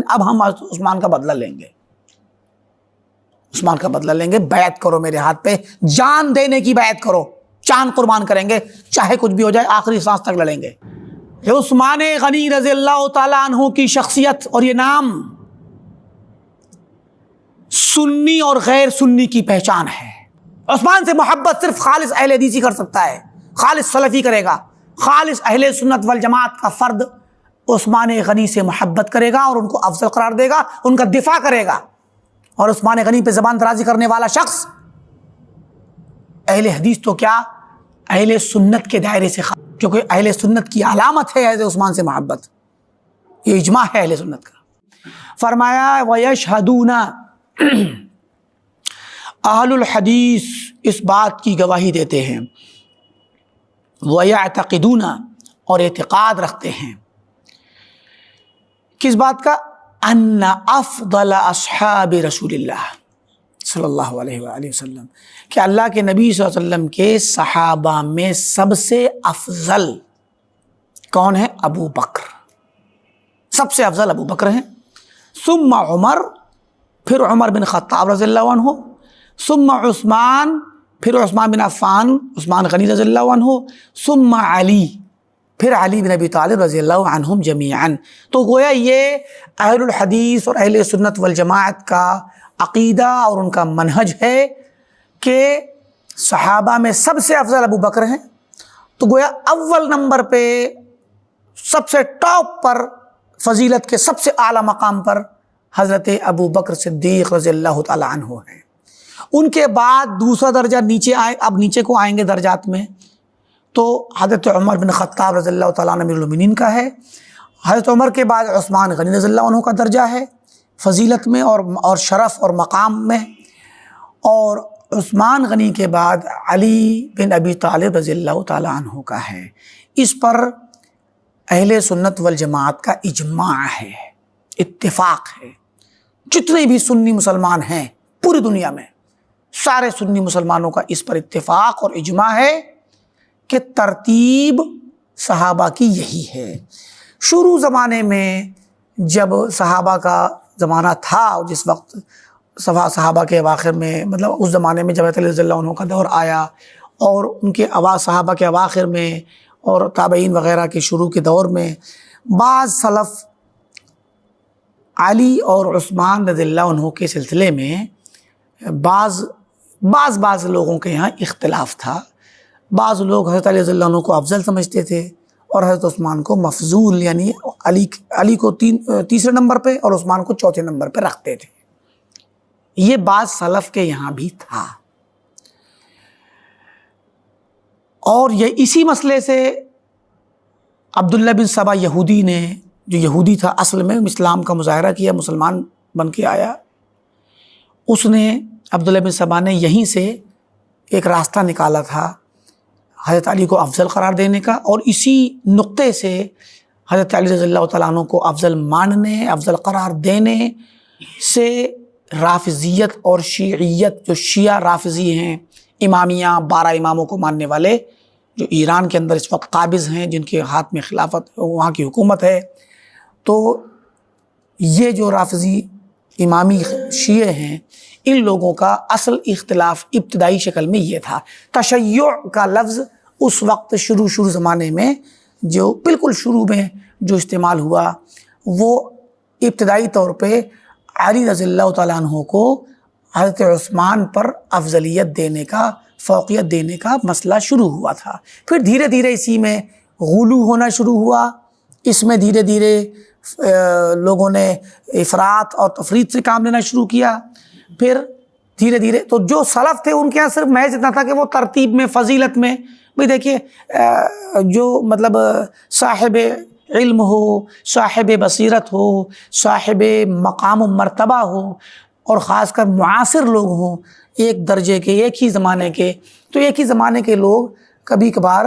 اب ہم عثمان کا بدلہ لیں گے، عثمان کا بدلہ لیں گے، بیعت کرو میرے ہاتھ پہ، جان دینے کی بیعت کرو، چاند قربان کریں گے، چاہے کچھ بھی ہو جائے، آخری سانس تک لڑیں گے۔ یہ عثمان غنی رضی اللہ تعالیٰ عنہ کی شخصیت اور یہ نام سنی اور غیر سنی کی پہچان ہے۔ عثمان سے محبت صرف خالص اہل حدیثی کر سکتا ہے، خالص سلفی کرے گا، خالص اہل سنت والجماعت کا فرد عثمان غنی سے محبت کرے گا اور ان کو افضل قرار دے گا، ان کا دفاع کرے گا۔ اور عثمان غنی پہ زبان درازی کرنے والا شخص اہل حدیث تو کیا، اہل سنت کے دائرے سے کیونکہ اہل سنت کی علامت ہے حضرت عثمان سے محبت، یہ اجماع ہے اہل سنت کا۔ فرمایا وَيَشْهَدُونَ اہل الحدیث اس بات کی گواہی دیتے ہیں، وَيَعْتَقِدُونَ اور اعتقاد رکھتے ہیں، کس بات کا؟ ان افضل اصحاب رسول اللہ صلی اللہ علیہ وآلہ وسلم، کہ اللہ کے نبی صلی اللہ علیہ وسلم کے صحابہ میں سب سے افضل کون ہے؟ ابو بکر، سب سے افضل ابو بکر ہیں، ثم عمر، پھر عمر بن خطاب رضی اللہ عنہ، ثم عثمان، پھر عثمان بن عفان، عثمان غنی رضی اللہ عنہ، ثم علی، پھر علی بن ابی طالب رضی اللہ عنہم جمیعاً۔ تو گویا یہ اہل الحدیث اور اہل سنت والجماعت کا عقیدہ اور ان کا منہج ہے کہ صحابہ میں سب سے افضل ابو بکر ہیں، تو گویا اول نمبر پہ سب سے ٹاپ پر فضیلت کے سب سے اعلیٰ مقام پر حضرت ابو بکر صدیق رضی اللہ تعالیٰ عنہ ہیں۔ ان کے بعد دوسرا درجہ نیچے آئے، اب نیچے کو آئیں گے درجات میں، تو حضرت عمر بن خطاب رضی اللہ تعالیٰ عنہ امیر المومنین کا ہے، حضرت عمر کے بعد عثمان غنی رضی اللہ عنہ کا درجہ ہے فضیلت میں اور شرف اور مقام میں، اور عثمان غنی کے بعد علی بن ابی طالب رضی اللہ تعالیٰ عنہ کا ہے۔ اس پر اہل سنت والجماعت کا اجماع ہے، اتفاق ہے، جتنے بھی سنی مسلمان ہیں پوری دنیا میں سارے سنی مسلمانوں کا اس پر اتفاق اور اجماع ہے کہ ترتیب صحابہ کی یہی ہے۔ شروع زمانے میں جب صحابہ کا زمانہ تھا، جس وقت صحابہ کے اواخر میں، مطلب اس زمانے میں جب حضرت علی رضی اللہ عنہ کا دور آیا اور ان کے صحابہ کے اواخر میں اور تابعین وغیرہ کے شروع کے دور میں، بعض سلف علی اور عثمان رضی اللہ عنہ کے سلسلے میں بعض لوگوں کے یہاں اختلاف تھا۔ بعض لوگ حضرت علی رضی اللہ عنہ کو افضل سمجھتے تھے اور حضرت عثمان کو مفضول، یعنی علی کو تیسرے نمبر پہ اور عثمان کو چوتھے نمبر پہ رکھتے تھے۔ یہ بعض سلف کے یہاں بھی تھا، اور یہ اسی مسئلے سے عبداللہ بن سبا یہودی نے، جو یہودی تھا اصل میں، اسلام کا مظاہرہ کیا، مسلمان بن کے آیا، اس نے عبداللہ بن سبا نے یہیں سے ایک راستہ نکالا تھا حضرت علی کو افضل قرار دینے کا، اور اسی نقطے سے حضرت علی رضی اللہ تعالیٰ عنہ کو افضل ماننے، افضل قرار دینے سے رافضیت اور شیعیت، جو شیعہ رافضی ہیں، امامیہ 12 اماموں کو ماننے والے، جو ایران کے اندر اس وقت قابض ہیں، جن کے ہاتھ میں خلافت، وہاں کی حکومت ہے، تو یہ جو رافضی امامی شیعہ ہیں، ان لوگوں کا اصل اختلاف ابتدائی شکل میں یہ تھا۔ تشیع کا لفظ اس وقت شروع زمانے میں، جو بالکل شروع میں جو استعمال ہوا، وہ ابتدائی طور پہ علی رضی اللہ تعالیٰ عنہ کو حضرت عثمان پر افضلیت دینے کا، فوقیت دینے کا مسئلہ شروع ہوا تھا۔ پھر دھیرے دھیرے اسی میں غلو ہونا شروع ہوا، اس میں دھیرے دھیرے لوگوں نے افراط اور تفریط سے کام لینا شروع کیا۔ پھر دھیرے دھیرے تو جو سلف تھے ان کے یہاں صرف محض اتنا تھا کہ وہ ترتیب میں، فضیلت میں، بھئی دیکھیے جو مطلب صاحب علم ہو، صاحب بصیرت ہو، صاحب مقام و مرتبہ ہو، اور خاص کر معاصر لوگ ہوں، ایک درجے کے، ایک ہی زمانے کے، تو ایک ہی زمانے کے لوگ کبھی کبھار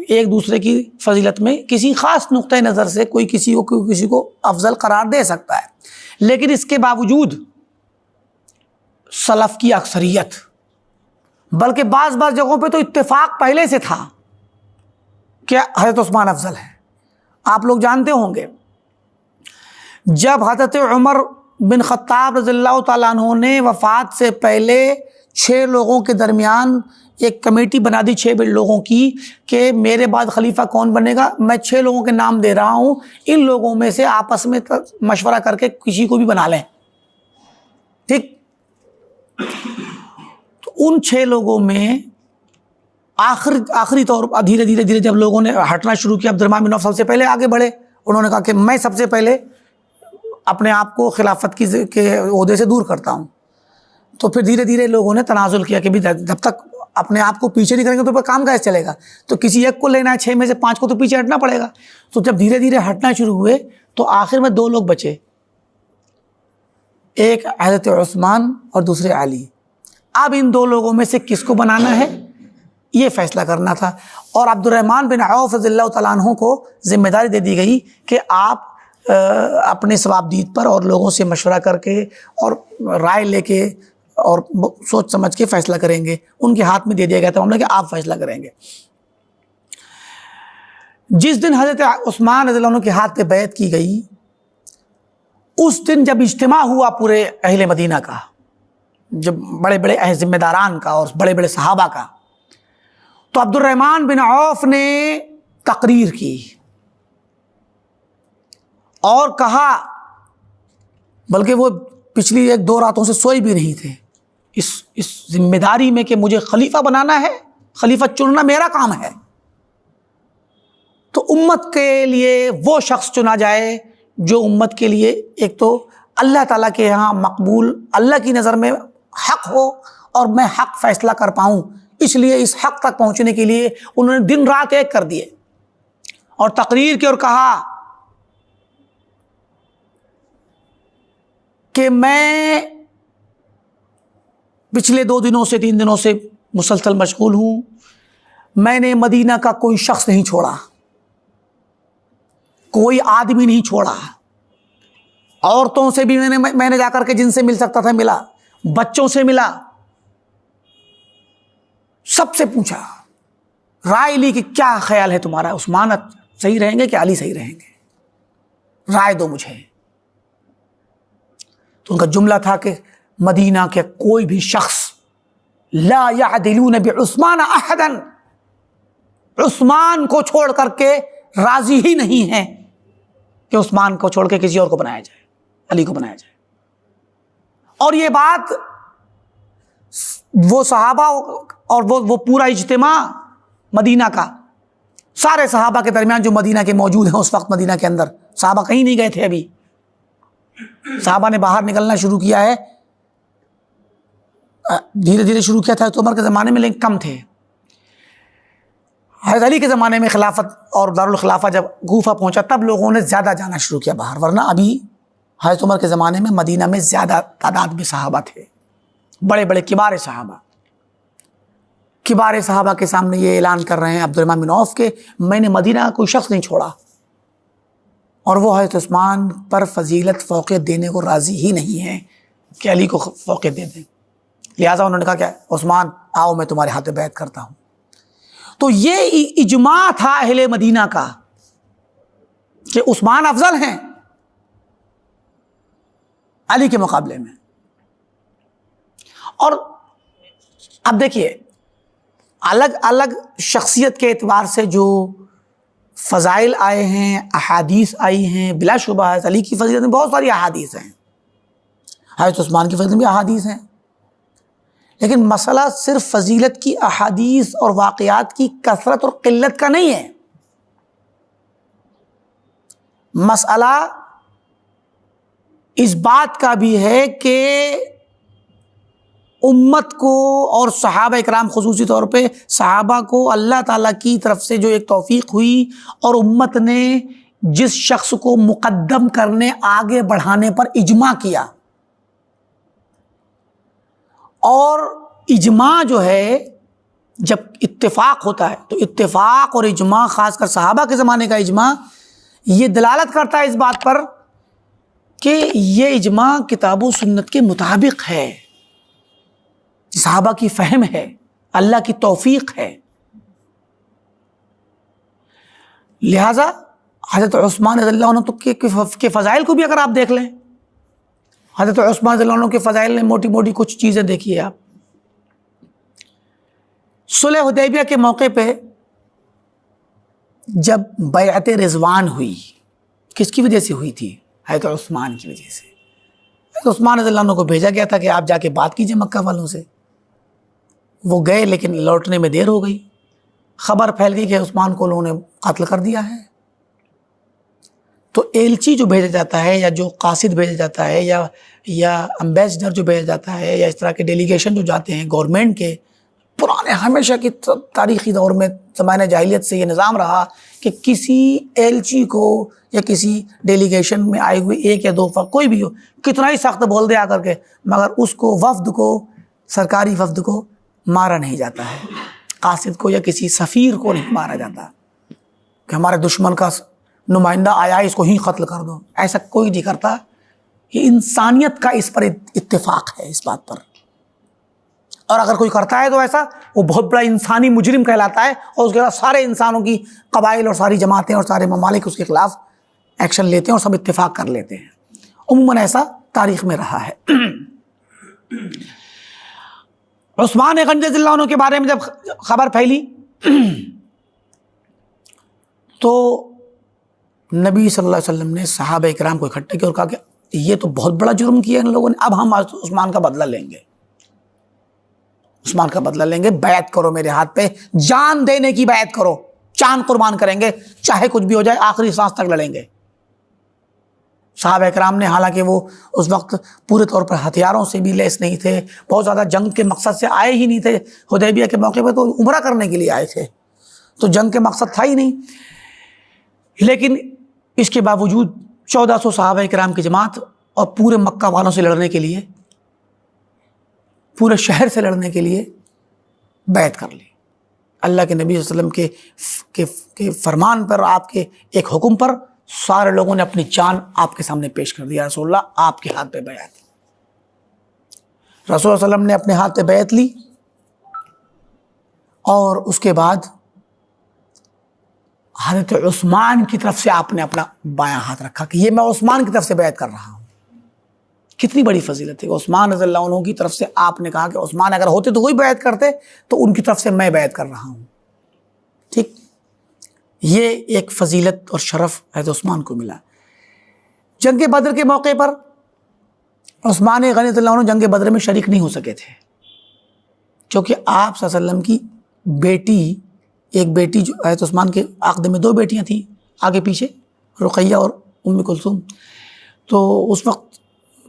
ایک دوسرے کی فضیلت میں کسی خاص نقطۂ نظر سے کوئی کسی کو افضل قرار دے سکتا ہے، لیکن اس کے باوجود سلف کی اکثریت، بلکہ بعض جگہوں پہ تو اتفاق پہلے سے تھا کہ حضرت عثمان افضل ہے۔ آپ لوگ جانتے ہوں گے جب حضرت عمر بن خطاب رضی اللہ تعالیٰ عنہ نے وفات سے پہلے 6 لوگوں کے درمیان ایک کمیٹی بنا دی 6 لوگوں کی کہ میرے بعد خلیفہ کون بنے گا، میں 6 لوگوں کے نام دے رہا ہوں، ان لوگوں میں سے آپس میں مشورہ کر کے کسی کو بھی بنا لیں، ٹھیک۔ تو ان 6 لوگوں میں آخری طور پر دھیرے دھیرے جب لوگوں نے ہٹنا شروع کیا، عبد الرحمن بن عوف سب سے پہلے آگے بڑھے، انہوں نے کہا کہ میں سب سے پہلے اپنے آپ کو خلافت کے عہدے سے دور کرتا ہوں۔ تو پھر دھیرے دھیرے لوگوں نے تنازل کیا کہ جب تک اپنے آپ کو پیچھے نہیں کریں گے تو پھر کام کیسے چلے گا، تو کسی ایک کو لینا ہے، 6 میں سے 5 کو تو پیچھے ہٹنا پڑے گا۔ تو جب دھیرے دھیرے ہٹنا شروع ہوئے تو آخر میں 2 لوگ بچے، ایک حضرت عثمان اور دوسرے علی۔ اب ان 2 لوگوں میں سے کس کو بنانا ہے یہ فیصلہ کرنا تھا، اور عبد الرحمن بن عوف رضی اللہ تعالیٰ عنہ کو ذمہ داری دے دی گئی کہ آپ اپنے ثوابدید پر اور لوگوں سے مشورہ کر کے اور رائے لے کے اور سوچ سمجھ کے فیصلہ کریں گے۔ ان کے ہاتھ میں دے دیا گیا تھا معاملہ کہ آپ فیصلہ کریں گے۔ جس دن حضرت عثمان رضی اللہ عنہ کے ہاتھ پہ بیعت کی گئی، اس دن جب اجتماع ہوا پورے اہل مدینہ کا، جب بڑے بڑے ذمہ داران کا اور بڑے بڑے صحابہ کا، تو عبد الرحمن بن عوف نے تقریر کی اور کہا، بلکہ وہ پچھلی 1-2 راتوں سے سوئے بھی نہیں تھے اس ذمہ داری میں کہ مجھے خلیفہ بنانا ہے، خلیفہ چننا میرا کام ہے، تو امت کے لیے وہ شخص چنا جائے جو امت کے لیے ایک تو اللہ تعالیٰ کے یہاں مقبول، اللہ کی نظر میں حق ہو اور میں حق فیصلہ کر پاؤں۔ اس لیے اس حق تک پہنچنے کے لیے انہوں نے دن رات ایک کر دیے اور تقریر کی اور کہا کہ میں پچھلے 2 دنوں سے 3 دنوں سے مسلسل مشغول ہوں، میں نے مدینہ کا کوئی شخص نہیں چھوڑا، کوئی آدمی نہیں چھوڑا، عورتوں سے بھی میں نے جا کر کے جن سے مل سکتا تھا ملا، بچوں سے ملا، سب سے پوچھا، رائے لی کہ کیا خیال ہے تمہارا، عثمان صحیح رہیں گے کہ علی صحیح رہیں گے، رائے دو مجھے۔ تو ان کا جملہ تھا کہ مدینہ کے کوئی بھی شخص لا يعدلون بعثمان احدا، عثمان کو چھوڑ کر کے راضی ہی نہیں ہے کہ عثمان کو چھوڑ کے کسی اور کو بنایا جائے، علی کو بنایا جائے۔ اور یہ بات وہ صحابہ اور وہ پورا اجتماع مدینہ کا، سارے صحابہ کے درمیان جو مدینہ کے موجود ہیں اس وقت، مدینہ کے اندر صحابہ کہیں نہیں گئے تھے، ابھی صحابہ نے باہر نکلنا شروع کیا ہے، دھیرے دھیرے شروع کیا تھا تو عمر کے زمانے میں، لیکن کم تھے۔ حضرت علی کے زمانے میں خلافت اور دارالخلافہ جب کوفہ پہنچا تب لوگوں نے زیادہ جانا شروع کیا باہر، ورنہ ابھی حضرت عمر کے زمانے میں مدینہ میں زیادہ تعداد میں صحابہ تھے، بڑے بڑے کبار صحابہ کے سامنے یہ اعلان کر رہے ہیں عبد الرحمن بن عوف کہ میں نے مدینہ کا کوئی شخص نہیں چھوڑا، اور وہ حضرت عثمان پر فضیلت فوقیت دینے کو راضی ہی نہیں ہے کہ علی کو فوقیت دے دیں، لہٰذا انہوں نے کہا کہ عثمان آؤ میں تمہارے ہاتھ بیعت کرتا ہوں۔ تو یہ اجماع تھا اہل مدینہ کا کہ عثمان افضل ہیں علی کے مقابلے میں۔ اور اب دیکھیے الگ الگ شخصیت کے اعتبار سے جو فضائل آئے ہیں، احادیث آئی ہیں، بلا شبہ حضرت علی کی فضیلت میں بہت ساری احادیث ہیں، حضرت عثمان کی فضیلت میں بھی احادیث ہیں، لیکن مسئلہ صرف فضیلت کی احادیث اور واقعات کی کثرت اور قلت کا نہیں ہے، مسئلہ اس بات کا بھی ہے کہ امت کو اور صحابہ اکرام خصوصی طور پہ صحابہ کو اللہ تعالیٰ کی طرف سے جو ایک توفیق ہوئی اور امت نے جس شخص کو مقدم کرنے، آگے بڑھانے پر اجماع کیا، اور اجماع جو ہے جب اتفاق ہوتا ہے تو اتفاق اور اجماع، خاص کر صحابہ کے زمانے کا اجماع، یہ دلالت کرتا ہے اس بات پر کہ یہ اجماع کتاب و سنت کے مطابق ہے، صحابہ کی فہم ہے، اللہ کی توفیق ہے۔ لہذا حضرت عثمان رضی اللہ عنہ تو کے فضائل کو بھی اگر آپ دیکھ لیں، حضرت عثمان رضی اللہ عنہ کے فضائل نے موٹی موٹی کچھ چیزیں دیکھیے آپ. صلح حدیبیہ کے موقع پہ جب بیعت رضوان ہوئی، کس کی وجہ سے ہوئی تھی؟ حضرت عثمان کی وجہ سے. حضرت عثمان رضی اللہ عنہ کو بھیجا گیا تھا کہ آپ جا کے بات کیجئے مکہ والوں سے. وہ گئے لیکن لوٹنے میں دیر ہو گئی. خبر پھیل گئی کہ عثمان کو انہوں نے قتل کر دیا ہے. تو ایلچی جو بھیجا جاتا ہے یا جو قاصد بھیجا جاتا ہے یا امبیسڈر جو بھیجا جاتا ہے یا اس طرح کے ڈیلیگیشن جو جاتے ہیں گورنمنٹ کے، پرانے ہمیشہ کی تاریخی دور میں زمانہ جاہلیت سے یہ نظام رہا کہ کسی ایلچی کو یا کسی ڈیلیگیشن میں آئے ہوئے ایک یا دو فرد کوئی بھی ہو، کتنا ہی سخت بول دے آ کر کے، مگر اس کو وفد کو، سرکاری وفد کو مارا نہیں جاتا ہے. قاصد کو یا کسی سفیر کو نہیں مارا جاتا کہ ہمارے دشمن کا نمائندہ آیا اس کو ہی قتل کر دو. ایسا کوئی نہیں کرتا. یہ انسانیت کا اس پر اتفاق ہے اس بات پر. اور اگر کوئی کرتا ہے تو ایسا وہ بہت بڑا انسانی مجرم کہلاتا ہے، اور اس کے بعد سارے انسانوں کی قبائل اور ساری جماعتیں اور سارے ممالک اس کے خلاف ایکشن لیتے ہیں اور سب اتفاق کر لیتے ہیں. عموماً ایسا تاریخ میں رہا ہے. عثمان غنی رضی اللہ عنہ کے بارے میں جب خبر پھیلی تو نبی صلی اللہ علیہ وسلم نے صحابہ کرام کو اکٹھا کیا اور کہا کہ یہ تو بہت بڑا جرم کیا ان لوگوں نے، اب ہم عثمان کا بدلہ لیں گے، عثمان کا بدلہ لیں گے. بیعت کرو میرے ہاتھ پہ، جان دینے کی بیعت کرو، چاند قربان کریں گے، چاہے کچھ بھی ہو جائے، آخری سانس تک لڑیں گے. صحابہ کرام نے، حالانکہ وہ اس وقت پورے طور پر ہتھیاروں سے بھی لیس نہیں تھے، بہت زیادہ جنگ کے مقصد سے آئے ہی نہیں تھے. حدیبیہ کے موقع پہ تو عمرہ کرنے کے لیے آئے تھے، تو جنگ کے مقصد تھا ہی نہیں. لیکن اس کے باوجود 1400 صحابہ کرام کی جماعت اور پورے مکہ والوں سے لڑنے کے لیے، پورے شہر سے لڑنے کے لیے بیعت کر لی. اللہ کے نبی صلی اللہ علیہ وسلم کے فرمان پر، آپ کے ایک حکم پر سارے لوگوں نے اپنی جان آپ کے سامنے پیش کر دیا. رسول اللہ آپ کے ہاتھ پہ بیعت. رسول اللہ صلی اللہ علیہ وسلم نے اپنے ہاتھ پہ بیعت لی اور اس کے بعد حضرت عثمان کی طرف سے آپ نے اپنا بایاں ہاتھ رکھا کہ یہ میں عثمان کی طرف سے بیعت کر رہا ہوں. کتنی بڑی فضیلت ہے. عثمان رضی اللہ عنہ کی طرف سے آپ نے کہا کہ عثمان اگر ہوتے تو وہی بیعت کرتے، تو ان کی طرف سے میں بیعت کر رہا ہوں. ٹھیک، یہ ایک فضیلت اور شرف حضرت عثمان کو ملا. جنگ بدر کے موقع پر عثمان غنی رضی اللہ عنہ جنگ بدر میں شریک نہیں ہو سکے تھے، کیونکہ آپ صلی اللہ علیہ وسلم کی بیٹی، ایک بیٹی جو حضرت عثمان کے عقد میں 2 بیٹیاں تھیں آگے پیچھے، رقیہ اور ام کلثوم. تو اس وقت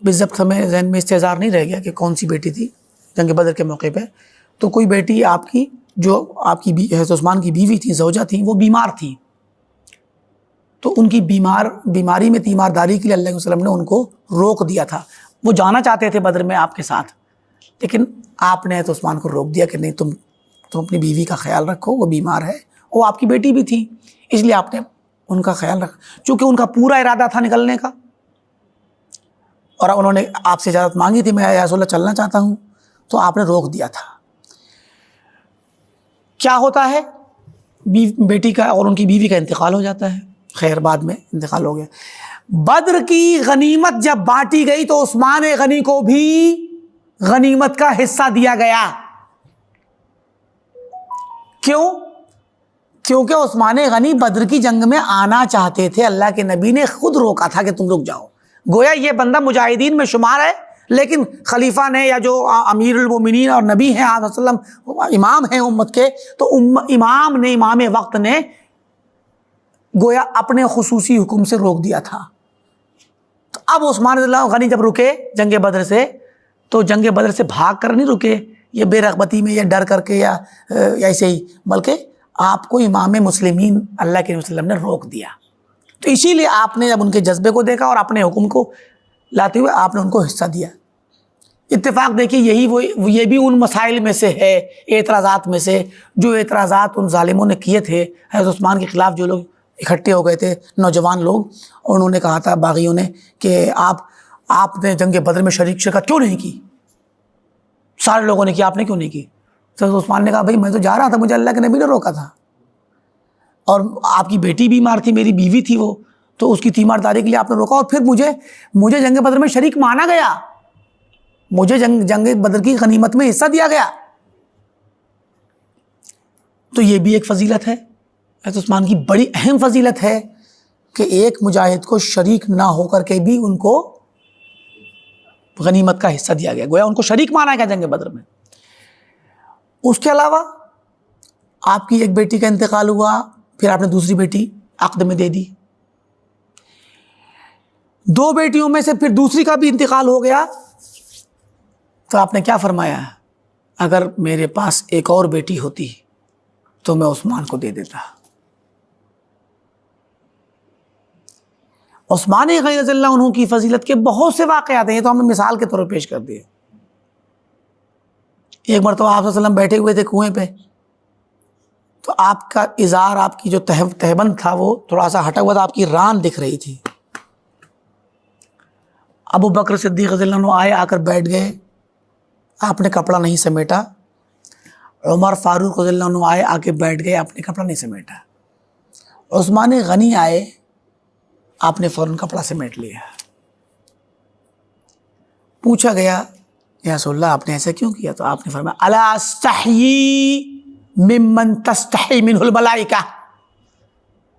بالضبط ہمیں ذہن میں استحضار نہیں رہ گیا کہ کون سی بیٹی تھی جنگ بدر کے موقع پہ. تو کوئی بیٹی آپ کی، جو آپ کی حضرت عثمان کی بیوی تھی، زوجہ تھیں، وہ بیمار تھیں. تو ان کی بیماری میں تیمارداری کے لیے اللہ کے وسلم نے ان کو روک دیا تھا. وہ جانا چاہتے تھے بدر میں آپ کے ساتھ، لیکن آپ نے حضرت عثمان کو روک دیا کہ نہیں، تم اپنی بیوی کا خیال رکھو، وہ بیمار ہے، وہ آپ کی بیٹی بھی تھی، اس لیے آپ نے ان کا خیال رکھا. چونکہ ان کا پورا ارادہ تھا نکلنے کا، اور انہوں نے آپ سے اجازت مانگی تھی، میں یا رسول اللہ چلنا چاہتا ہوں، تو آپ نے روک دیا تھا. کیا ہوتا ہے، بیٹی کا اور ان کی بیوی کا انتقال ہو جاتا ہے. خیر، بعد میں انتقال ہو گیا. بدر کی غنیمت جب بانٹی گئی تو عثمان غنی کو بھی غنیمت کا حصہ دیا گیا. کیوں؟ کیونکہ عثمان غنی بدر کی جنگ میں آنا چاہتے تھے. اللہ کے نبی نے خود روکا تھا کہ تم رک جاؤ. گویا یہ بندہ مجاہدین میں شمار ہے، لیکن خلیفہ نے یا جو امیر المومنین اور نبی ہیں آپ صلی اللہ علیہ وسلم، امام ہیں امت کے، تو امام وقت نے گویا اپنے خصوصی حکم سے روک دیا تھا. تو اب عثمان رضی اللہ غنی جب رکے جنگ بدر سے، تو جنگ بدر سے بھاگ کر نہیں رکے یا بے رغبتی میں یا ڈر کر کے یا ایسے ہی، بلکہ آپ کو امام مسلمین اللہ کے وسلم نے روک دیا. تو اسی لیے آپ نے جب ان کے جذبے کو دیکھا اور اپنے حکم کو لاتے ہوئے آپ نے ان کو حصہ دیا. اتفاق دیکھیے، یہ بھی ان مسائل میں سے ہے، اعتراضات میں سے، جو اعتراضات ان ظالموں نے کیے تھے حضرت عثمان کے خلاف. جو لوگ اکٹھے ہو گئے تھے، نوجوان لوگ، اور انہوں نے کہا تھا باغیوں نے کہ آپ نے جنگ بدر میں شرکت کیوں نہیں کی؟ سارے لوگوں نے کیا، آپ نے کیوں نہیں کی؟ حضرت عثمان نے کہا بھائی میں تو جا رہا تھا، مجھے اللہ کے نبی نے روکا تھا. اور آپ کی بیٹی بیمار تھی، میری بیوی تھی وہ، تو اس کی تیمارداری کے لیے آپ نے روکا، اور پھر مجھے جنگ بدر میں شریک مانا گیا، مجھے جنگ بدر کی غنیمت میں حصہ دیا گیا۔ تو یہ بھی ایک فضیلت ہے، حضرت عثمان کی بڑی اہم فضیلت ہے کہ ایک مجاہد کو شریک نہ ہو کر کے بھی ان کو غنیمت کا حصہ دیا گیا، گویا ان کو شریک مانا گیا جنگ بدر میں۔ اس کے علاوہ آپ کی ایک بیٹی کا انتقال ہوا، پھر آپ نے دوسری بیٹی عقد میں دے دی، 2 بیٹیوں میں سے پھر دوسری کا بھی انتقال ہو گیا، تو آپ نے کیا فرمایا؟ اگر میرے پاس ایک اور بیٹی ہوتی تو میں عثمان کو دے دیتا۔ عثمان غنی رضی اللہ عنہ کی فضیلت کے بہت سے واقعات ہیں، یہ تو ہم نے مثال کے طور پر پیش کر دیے۔ ایک مرتبہ آپ صلی اللہ علیہ وسلم بیٹھے ہوئے تھے کنویں پہ، تو آپ کا ازار، آپ کی جو تہبند تھا وہ تھوڑا سا ہٹا ہوا تھا، آپ کی ران دکھ رہی تھی۔ ابو بکر صدیق رضی اللہ عنہ آئے، آ کر بیٹھ گئے، آپ نے کپڑا نہیں سمیٹا۔ عمر فاروق رضی اللہ عنہ آئے، آ کے بیٹھ گئے، آپ نے کپڑا نہیں سمیٹا۔ عثمان غنی آئے، آپ نے فوراً کپڑا سمیٹ لیا۔ پوچھا گیا یا رسول اللہ آپ نے ایسا کیوں کیا؟ تو آپ نے فرمایا الا استحیی ممن تستحی منہ الملائکہ،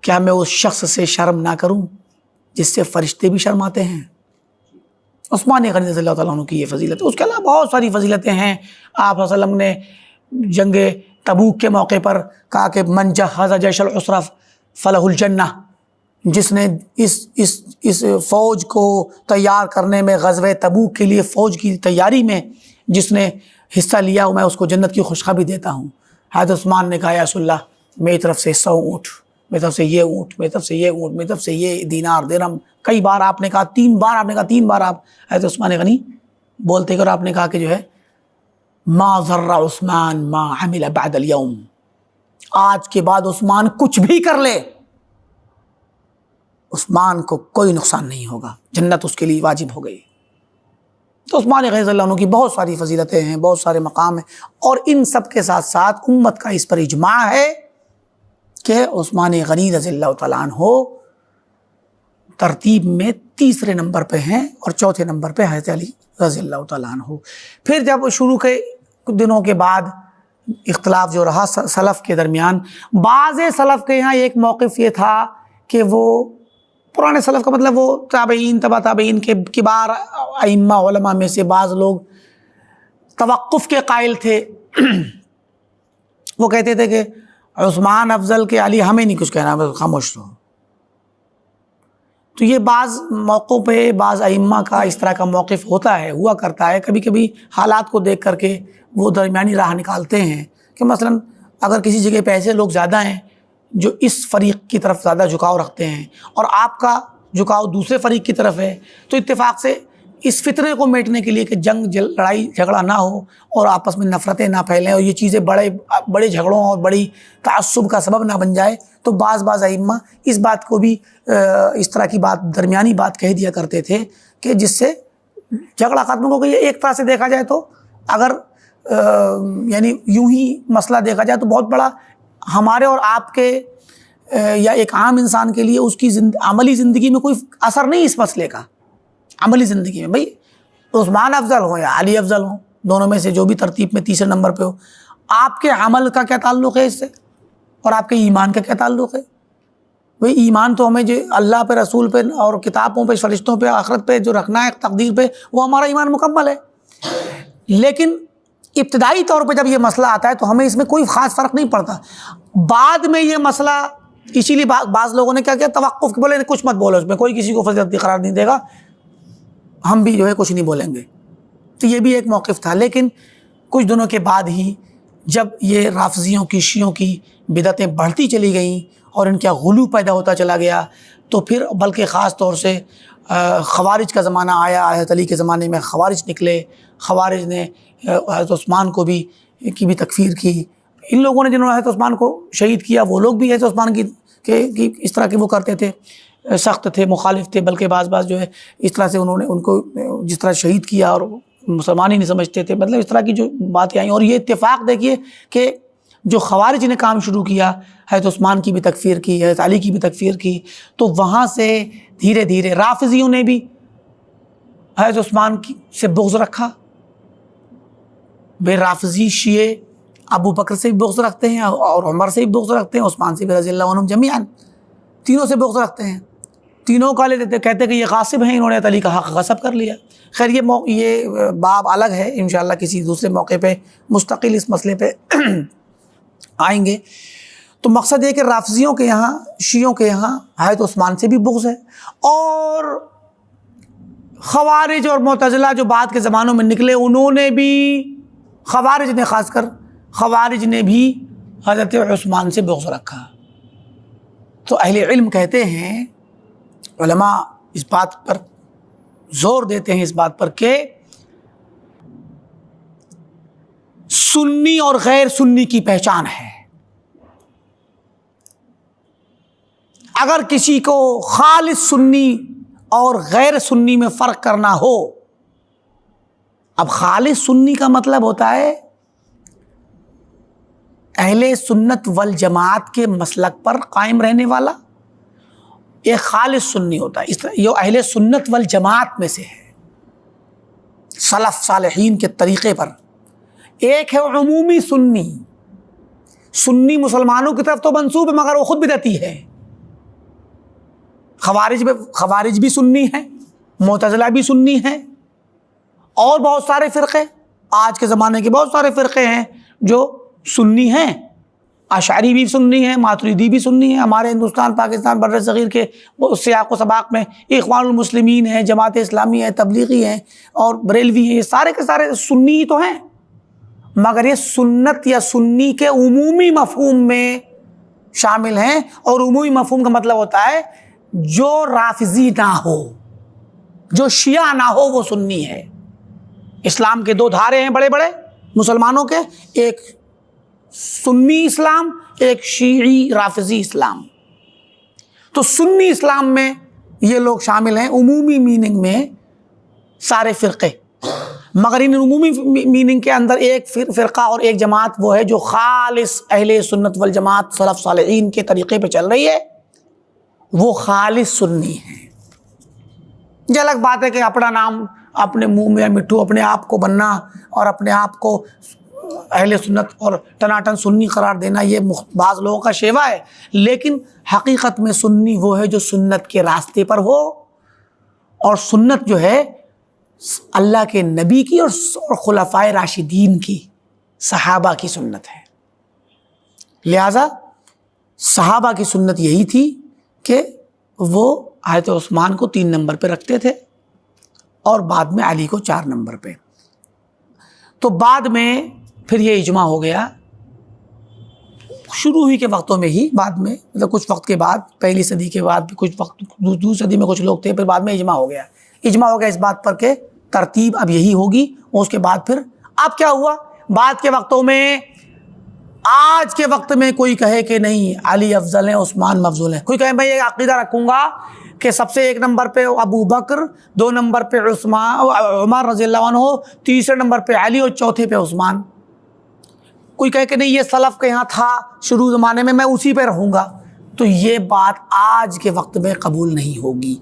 کیا میں اس شخص سے شرم نہ کروں جس سے فرشتے بھی شرماتے ہیں؟ عثمان غنی رضی اللہ تعالیٰ عنہ کی یہ فضیلت ہے۔ اس کے علاوہ بہت ساری فضیلتیں ہیں۔ آپ صلی اللہ علیہ وسلم نے جنگ تبوک کے موقع پر کہا کہ من جہز جیش العسرہ فلہ الجنہ، جس نے اس فوج کو تیار کرنے میں، غزوہ تبوک کے لیے فوج کی تیاری میں جس نے حصہ لیا، میں اس کو جنت کی خوشخبری دیتا ہوں۔ حضرت عثمان نے کہا یا رسول اللہ میری طرف سے 100 اونٹ، میری طرف سے یہ اونٹ، میری طرف سے یہ اونٹ، میری طرف سے یہ دینار درہم، کئی بار آپ نے کہا، 3 بار آپ نے کہا، 3 بار آپ حضرت عثمان غنی بولتے گئے، اور آپ نے کہا کہ جو ہے ما ضر عثمان ما عمل بعد اليوم، آج کے بعد عثمان کچھ بھی کر لے عثمان کو کوئی نقصان نہیں ہوگا، جنت اس کے لیے واجب ہو گئی۔ تو عثمان غنی رضی اللہ عنہ کی بہت ساری فضیلتیں ہیں، بہت سارے مقام ہیں، اور ان سب کے ساتھ ساتھ امت کا اس پر اجماع ہے کہ عثمان غنی رضی اللہ تعالیٰ عنہ ترتیب میں 3 نمبر پہ ہیں، اور 4 نمبر پہ حضرت علی رضی اللہ تعالیٰ عنہ۔ پھر جب شروع کے دنوں کے بعد اختلاف جو رہا سلف کے درمیان، بعض سلف کے یہاں ایک موقف یہ تھا کہ وہ پرانے سلف کا مطلب وہ تابعین، تبع تابعین کے کبار ائمہ علماء میں سے بعض لوگ توقف کے قائل تھے۔ وہ کہتے تھے کہ عثمان افضل کے، علی ہمیں نہیں کچھ کہنا، بس خاموش رہو۔ تو یہ بعض موقعوں پہ بعض ائمہ کا اس طرح کا موقف ہوتا ہے، ہوا کرتا ہے، کبھی کبھی حالات کو دیکھ کر کے وہ درمیانی راہ نکالتے ہیں کہ مثلا اگر کسی جگہ پہ ایسے لوگ زیادہ ہیں جو اس فریق کی طرف زیادہ جھکاؤ رکھتے ہیں، اور آپ کا جھکاؤ دوسرے فریق کی طرف ہے، تو اتفاق سے اس فتنے کو میٹنے کے لیے کہ جنگ لڑائی جھگڑا نہ ہو اور آپس میں نفرتیں نہ پھیلیں، اور یہ چیزیں بڑے جھگڑوں اور بڑی تعصب کا سبب نہ بن جائے، تو بعض ائمہ اس بات کو بھی اس طرح کی بات، درمیانی بات کہہ دیا کرتے تھے کہ جس سے جھگڑا ختم ہو گئی۔ ایک طرح سے دیکھا جائے تو اگر یعنی یوں ہی مسئلہ دیکھا جائے تو بہت بڑا ہمارے اور آپ کے یا ایک عام انسان کے لیے اس کی عملی زندگی میں کوئی اثر نہیں اس مسئلے کا۔ عملی زندگی میں بھئی عثمان افضل ہوں یا علی افضل ہوں، دونوں میں سے جو بھی ترتیب میں 3 نمبر پہ ہو، آپ کے عمل کا کیا تعلق ہے اس سے، اور آپ کے ایمان کا کیا تعلق ہے؟ بھئی ایمان تو ہمیں جو اللہ پہ، رسول پہ، اور کتابوں پہ، فرشتوں پہ، آخرت پہ جو رکھنا ہے، تقدیر پہ، وہ ہمارا ایمان مکمل ہے۔ لیکن ابتدائی طور پہ جب یہ مسئلہ آتا ہے تو ہمیں اس میں کوئی خاص فرق نہیں پڑتا۔ بعد میں یہ مسئلہ، اسی لیے بعض لوگوں نے کیا کیا، توقف کے بولے کچھ مت بولو، اس میں کوئی کسی کو فضیلت قرار نہیں دے گا، ہم بھی جو ہے کچھ نہیں بولیں گے۔ تو یہ بھی ایک موقف تھا۔ لیکن کچھ دنوں کے بعد ہی جب یہ رافضیوں کی، شیعوں کی بدعتیں بڑھتی چلی گئیں اور ان کا غلو پیدا ہوتا چلا گیا، تو پھر بلکہ خاص طور سے خوارج کا زمانہ آیا۔ حضرت علی کے زمانے میں خوارج نکلے، خوارج نے حضرت عثمان کو بھی تکفیر کی۔ ان لوگوں نے جنہوں نے حضرت عثمان کو شہید کیا، وہ لوگ بھی حضرت عثمان کی اس طرح کے وہ کرتے تھے، سخت تھے، مخالف تھے، بلکہ بعض جو ہے اس طرح سے انہوں نے ان کو جس طرح شہید کیا اور مسلمان ہی نہیں سمجھتے تھے، مطلب اس طرح کی جو باتیں آئیں۔ اور یہ اتفاق دیکھیے کہ جو خوارج نے کام شروع کیا، حضرت عثمان کی بھی تکفیر کی، حضرت علی کی بھی تکفیر کی، تو وہاں سے دھیرے دھیرے رافضیوں نے بھی حضرت عثمان سے بغض رکھا. بے رافضی شیعہ ابو بکر سے بھی بغض رکھتے ہیں اور عمر سے بھی بغض رکھتے ہیں، عثمان سے بھی رضی اللہ عنہم جمیعاً، تینوں سے بغض رکھتے ہیں. تینوں کا لے دیتے، کہتے کہ یہ غاصب ہیں، انہوں نے علی کا حق غصب کر لیا. خیر یہ باب الگ ہے، انشاءاللہ کسی دوسرے موقع پہ مستقل اس مسئلے پہ آئیں گے. تو مقصد یہ کہ رافضیوں کے یہاں، شیعوں کے یہاں حضرت عثمان سے بھی بغض ہے، اور خوارج اور معتزلہ جو بعد کے زمانوں میں نکلے، انہوں نے بھی، خوارج نے خاص کر، خوارج نے بھی حضرت عثمان سے بغض رکھا. تو اہل علم کہتے ہیں، علماء اس بات پر زور دیتے ہیں، اس بات پر کہ سنی اور غیر سنی کی پہچان ہے. اگر کسی کو خالص سنی اور غیر سنی میں فرق کرنا ہو، اب خالص سنی کا مطلب ہوتا ہے اہل سنت والجماعت کے مسلک پر قائم رہنے والا، ایک خالص سنی ہوتا ہے. اس طرح یہ اہل سنت والجماعت میں سے ہے، سلف صالحین کے طریقے پر. ایک ہے عمومی سنی، سنی مسلمانوں کی طرف تو منسوب ہے مگر وہ خود بدعتی ہے. خوارج بھی سنی ہیں، معتزلہ بھی سنی ہیں، اور بہت سارے فرقے، آج کے زمانے کے بہت سارے فرقے ہیں جو سنی ہیں. اشعری بھی سنی ہیں، ماتریدی بھی سنی ہیں. ہمارے ہندوستان، پاکستان، بر صغیر کے سیاق و سباق میں اخوان المسلمین ہیں، جماعت اسلامی ہے، تبلیغی ہیں اور بریلوی ہیں. یہ سارے کے سارے سنی تو ہیں، مگر یہ سنت یا سنی کے عمومی مفہوم میں شامل ہیں. اور عمومی مفہوم کا مطلب ہوتا ہے جو رافضی نہ ہو، جو شیعہ نہ ہو، وہ سنی ہے. اسلام کے دو دھارے ہیں بڑے بڑے مسلمانوں کے، ایک سنی اسلام، ایک شیعی رافضی اسلام. تو سنی اسلام میں یہ لوگ شامل ہیں عمومی میننگ میں، سارے فرقے. مگر ان عمومی میننگ کے اندر ایک فرقہ اور ایک جماعت وہ ہے جو خالص اہل سنت والجماعت سلف صالحین کے طریقے پہ چل رہی ہے، وہ خالص سنی ہے. یہ الگ بات ہے کہ اپنا نام اپنے منہ میں مٹھو اپنے آپ کو بننا اور اپنے آپ کو اہل سنت اور ٹناٹن سنی قرار دینا، یہ بعض لوگوں کا شیوا ہے. لیکن حقیقت میں سنی وہ ہے جو سنت کے راستے پر ہو، اور سنت جو ہے اللہ کے نبی کی اور خلفائے راشدین کی، صحابہ کی سنت ہے. لہذا صحابہ کی سنت یہی تھی کہ وہ حضرت عثمان کو 3 نمبر پہ رکھتے تھے اور بعد میں علی کو 4 نمبر پہ. تو بعد میں پھر یہ اجماع ہو گیا شروع ہوئی کے وقتوں میں ہی، بعد میں مطلب کچھ وقت کے بعد، پہلی صدی کے بعد کچھ وقت، دوسری صدی میں کچھ لوگ تھے، پھر بعد میں اجماع ہو گیا. اجماع ہو گیا اس بات پر کہ ترتیب اب یہی ہوگی. اور اس کے بعد پھر اب کیا ہوا، بعد کے وقتوں میں، آج کے وقت میں کوئی کہے کہ نہیں علی افضل ہے، عثمان مفضول ہے. کوئی کہے میں یہ عقیدہ رکھوں گا کہ سب سے 1 نمبر پہ ابو بکر، 2 نمبر پہ عمر رضی اللہ عنہ، 3 نمبر پہ علی اور 4 پہ عثمان. کوئی کہے کہ نہیں یہ سلف کے یہاں تھا شروع زمانے میں، میں اسی پہ رہوں گا. تو یہ بات آج کے وقت میں قبول نہیں ہوگی،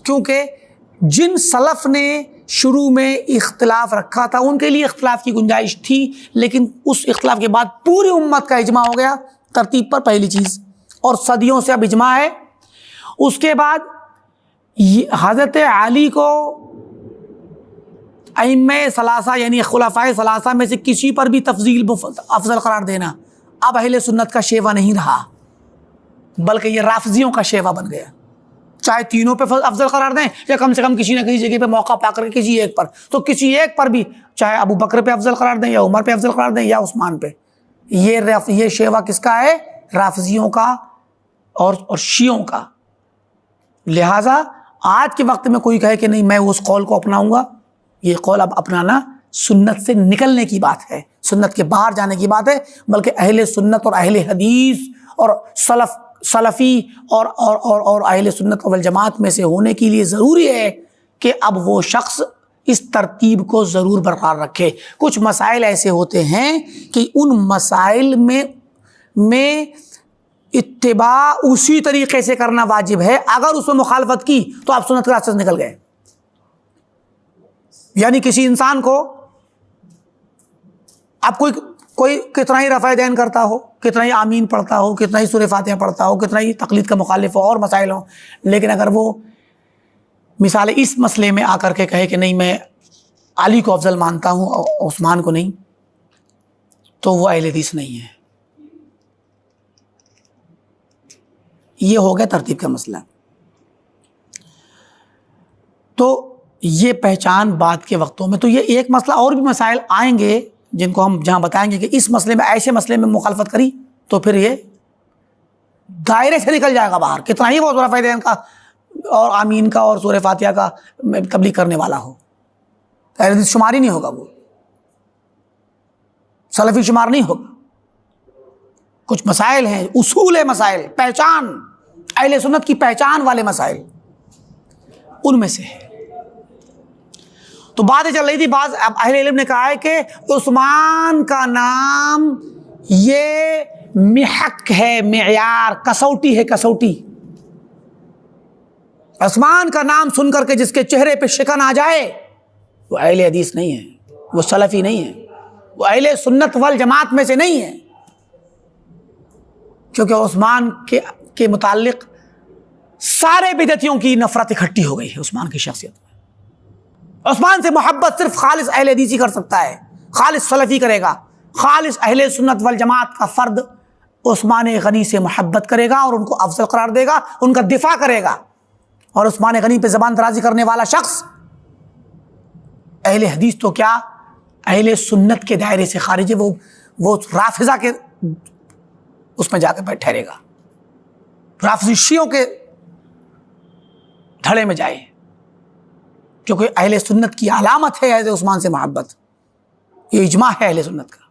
کیونکہ جن سلف نے شروع میں اختلاف رکھا تھا ان کے لیے اختلاف کی گنجائش تھی، لیکن اس اختلاف کے بعد پوری امت کا اجماع ہو گیا ترتیب پر، پہلی چیز، اور صدیوں سے اب اجماع ہے. اس کے بعد حضرت علی کو ائمہ ثلاثہ یعنی خلفائے ثلاثہ میں سے کسی پر بھی تفضیل افضل قرار دینا اب اہل سنت کا شیوا نہیں رہا، بلکہ یہ رافضیوں کا شیوا بن گیا. چاہے تینوں پہ افضل قرار دیں یا کم سے کم کسی نہ کسی جگہ پہ موقع پا کر کے کسی ایک پر، تو کسی ایک پر بھی چاہے ابو بکر پہ افضل قرار دیں یا عمر پہ افضل قرار دیں یا عثمان پہ، یہ شیوا کس کا ہے؟ رافضیوں کا اور شیعوں کا. لہٰذا آج کے وقت میں کوئی کہے کہ نہیں میں اس قول کو اپناؤں گا، یہ قول اب اپنانا سنت سے نکلنے کی بات ہے، سنت کے باہر جانے کی بات ہے. بلکہ اہل سنت اور اہل حدیث اور سلفی اور اہل سنت والجماعت میں سے ہونے کے لیے ضروری ہے کہ اب وہ شخص اس ترتیب کو ضرور برقرار رکھے. کچھ مسائل ایسے ہوتے ہیں کہ ان مسائل میں اتباع اسی طریقے سے کرنا واجب ہے. اگر اس میں مخالفت کی تو آپ سنت کے راستے سے نکل گئے. یعنی کسی انسان کو آپ کوئی کتنا ہی رفع دین کرتا ہو، کتنا ہی آمین پڑھتا ہو، کتنا ہی سورہ فاتحہ پڑھتا ہو، کتنا ہی تقلید کا مخالف ہو اور مسائل ہوں، لیکن اگر وہ مثال اس مسئلے میں آ کر کے کہے کہ نہیں میں علی کو افضل مانتا ہوں اور عثمان کو نہیں، تو وہ اہل حدیث نہیں ہے. یہ ہو گیا ترتیب کا مسئلہ. تو یہ پہچان بعد کے وقتوں میں. تو یہ ایک مسئلہ، اور بھی مسائل آئیں گے جن کو ہم جہاں بتائیں گے کہ اس مسئلے میں، ایسے مسئلے میں مخالفت کری تو پھر یہ دائرے سے نکل جائے گا باہر، کتنا ہی وہ رفع دین کا اور آمین کا اور سورہ فاتحہ کا تبلیغ کرنے والا ہو، اہل حدیث شمار ہی نہیں ہوگا، وہ سلفی شمار نہیں ہوگا. کچھ مسائل ہیں، اصول مسائل، پہچان، اہل سنت کی پہچان والے مسائل، ان میں سے ہے. تو باتیں چل رہی تھی، بعض اہل علم نے کہا ہے کہ عثمان کا نام یہ محک ہے، معیار، کسوٹی ہے، کسوٹی. عثمان کا نام سن کر کے جس کے چہرے پہ شکن آ جائے وہ اہل حدیث نہیں ہے، وہ سلفی نہیں ہے، وہ اہل سنت والجماعت میں سے نہیں ہے. کیونکہ عثمان کے متعلق سارے بدعتیوں کی نفرت اکٹھی ہو گئی ہے عثمان کی شخصیت میں. عثمان سے محبت صرف خالص اہل حدیث ہی کر سکتا ہے، خالص سلفی کرے گا، خالص اہل سنت والجماعت کا فرد عثمان غنی سے محبت کرے گا اور ان کو افضل قرار دے گا، ان کا دفاع کرے گا. اور عثمان غنی پہ زبان درازی کرنے والا شخص اہل حدیث تو کیا، اہل سنت کے دائرے سے خارج ہے، وہ رافضہ کے اس میں جا کے ٹھہرے گا، رافضی شیعوں کے دھڑے میں جائے. کیونکہ اہل سنت کی علامت ہے اہل عثمان سے محبت، یہ اجماع ہے اہل سنت کا.